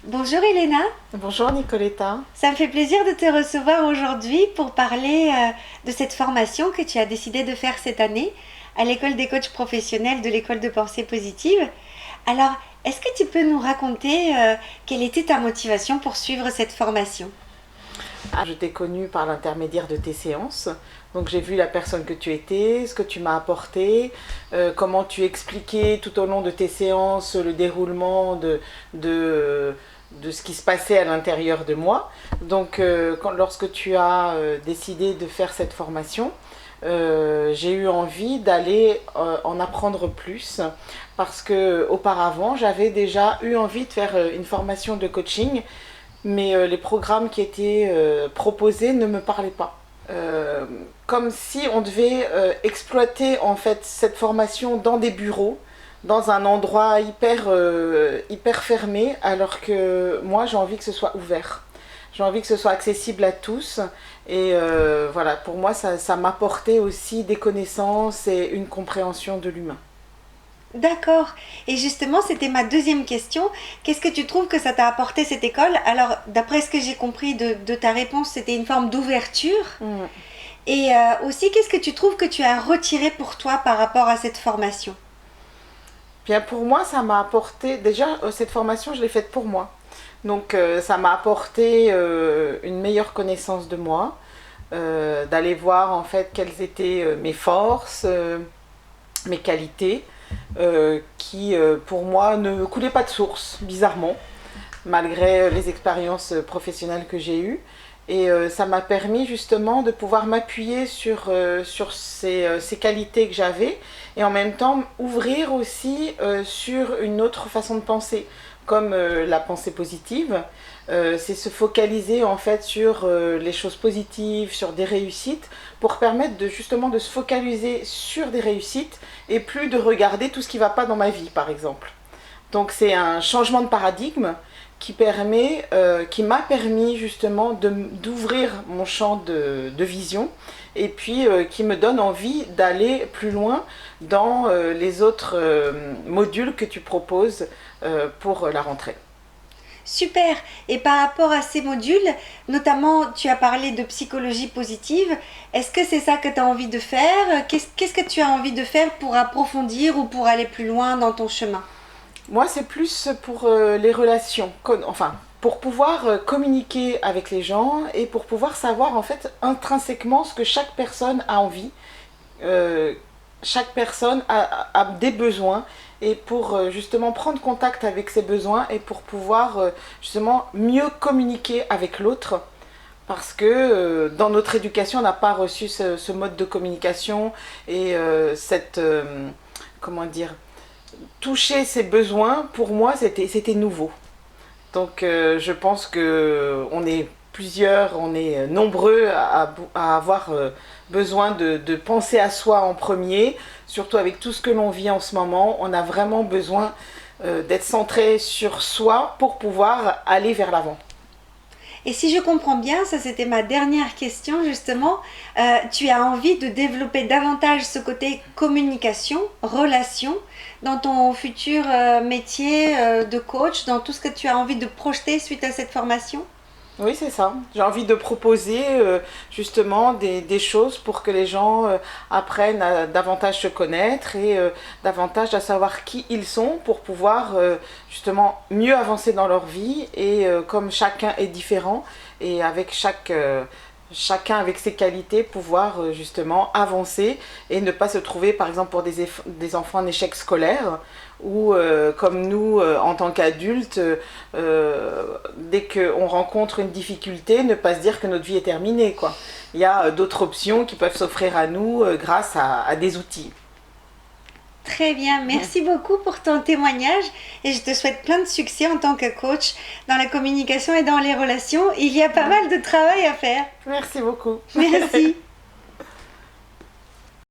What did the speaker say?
Bonjour Elena, Bonjour Nicoletta. ça me fait plaisir de te recevoir aujourd'hui pour parler de cette formation que tu as décidé de faire cette année à l'école des coachs professionnels de l'école de pensée positive. Alors, est-ce que tu peux nous raconter quelle était ta motivation pour suivre cette formation? Je t'ai connue par l'intermédiaire de tes séances. Donc j'ai vu la personne que tu étais, ce que tu m'as apporté, comment tu expliquais tout au long de tes séances le déroulement de ce qui se passait à l'intérieur de moi. Donc lorsque tu as décidé de faire cette formation, j'ai eu envie d'aller en apprendre plus parce que auparavant j'avais déjà eu envie de faire une formation de coaching, mais les programmes qui étaient proposés ne me parlaient pas. Comme si on devait exploiter en fait cette formation dans des bureaux, dans un endroit hyper fermé, alors que moi j'ai envie que ce soit ouvert. J'ai envie que ce soit accessible à tous. Et voilà, pour moi, ça m'apportait aussi des connaissances et une compréhension de l'humain. D'accord. Et justement, c'était ma deuxième question. Qu'est-ce que tu trouves que ça t'a apporté cette école? Alors, d'après ce que j'ai compris de ta réponse, c'était une forme d'ouverture. Mm. Et aussi, qu'est-ce que tu trouves que tu as retiré pour toi par rapport à cette formation? Bien, pour moi, ça m'a apporté. Déjà, cette formation, je l'ai faite pour moi. Donc, ça m'a apporté une meilleure connaissance de moi, d'aller voir en fait quelles étaient mes forces, mes qualités, qui pour moi ne coulaient pas de source, bizarrement, malgré les expériences professionnelles que j'ai eues. Et ça m'a permis justement de pouvoir m'appuyer sur ces qualités que j'avais et en même temps ouvrir aussi sur une autre façon de penser, comme la pensée positive. C'est se focaliser en fait sur les choses positives, sur des réussites, pour permettre justement de se focaliser sur des réussites et plus de regarder tout ce qui ne va pas dans ma vie, par exemple. Donc c'est un changement de paradigme qui m'a permis justement d'ouvrir mon champ de vision et puis qui me donne envie d'aller plus loin dans les autres modules que tu proposes pour la rentrée. Super. Et par rapport à ces modules, notamment, tu as parlé de psychologie positive. Est-ce que c'est ça que tu as envie de faire? Qu'est-ce que tu as envie de faire pour approfondir ou pour aller plus loin dans ton chemin? Moi, c'est plus pour les relations, enfin, pour pouvoir communiquer avec les gens et pour pouvoir savoir en fait intrinsèquement ce que chaque personne a envie. Euh, Chaque personne a des besoins et pour justement prendre contact avec ses besoins et pour pouvoir justement mieux communiquer avec l'autre. Parce que dans notre éducation, on n'a pas reçu ce mode de communication et comment dire, toucher ses besoins, pour moi, c'était nouveau. Donc je pense que on est plusieurs, on est nombreux à avoir besoin de penser à soi en premier, surtout avec tout ce que l'on vit en ce moment. On a vraiment besoin d'être centré sur soi pour pouvoir aller vers l'avant. Et si je comprends bien, ça c'était ma dernière question justement, tu as envie de développer davantage ce côté communication, relation dans ton futur métier de coach, dans tout ce que tu as envie de projeter suite à cette formation? Oui, c'est ça. J'ai envie de proposer justement des choses pour que les gens apprennent à davantage se connaître et davantage à savoir qui ils sont pour pouvoir justement mieux avancer dans leur vie et comme chacun est différent et avec chacun avec ses qualités pouvoir justement avancer et ne pas se trouver par exemple pour des enfants en échec scolaire ou comme nous en tant qu'adultes dès qu'on rencontre une difficulté ne pas se dire que notre vie est terminée quoi. Il y a d'autres options qui peuvent s'offrir à nous grâce à des outils. Très bien, merci beaucoup pour ton témoignage et je te souhaite plein de succès en tant que coach dans la communication et dans les relations. Il y a pas mal de travail à faire. Merci beaucoup. Merci.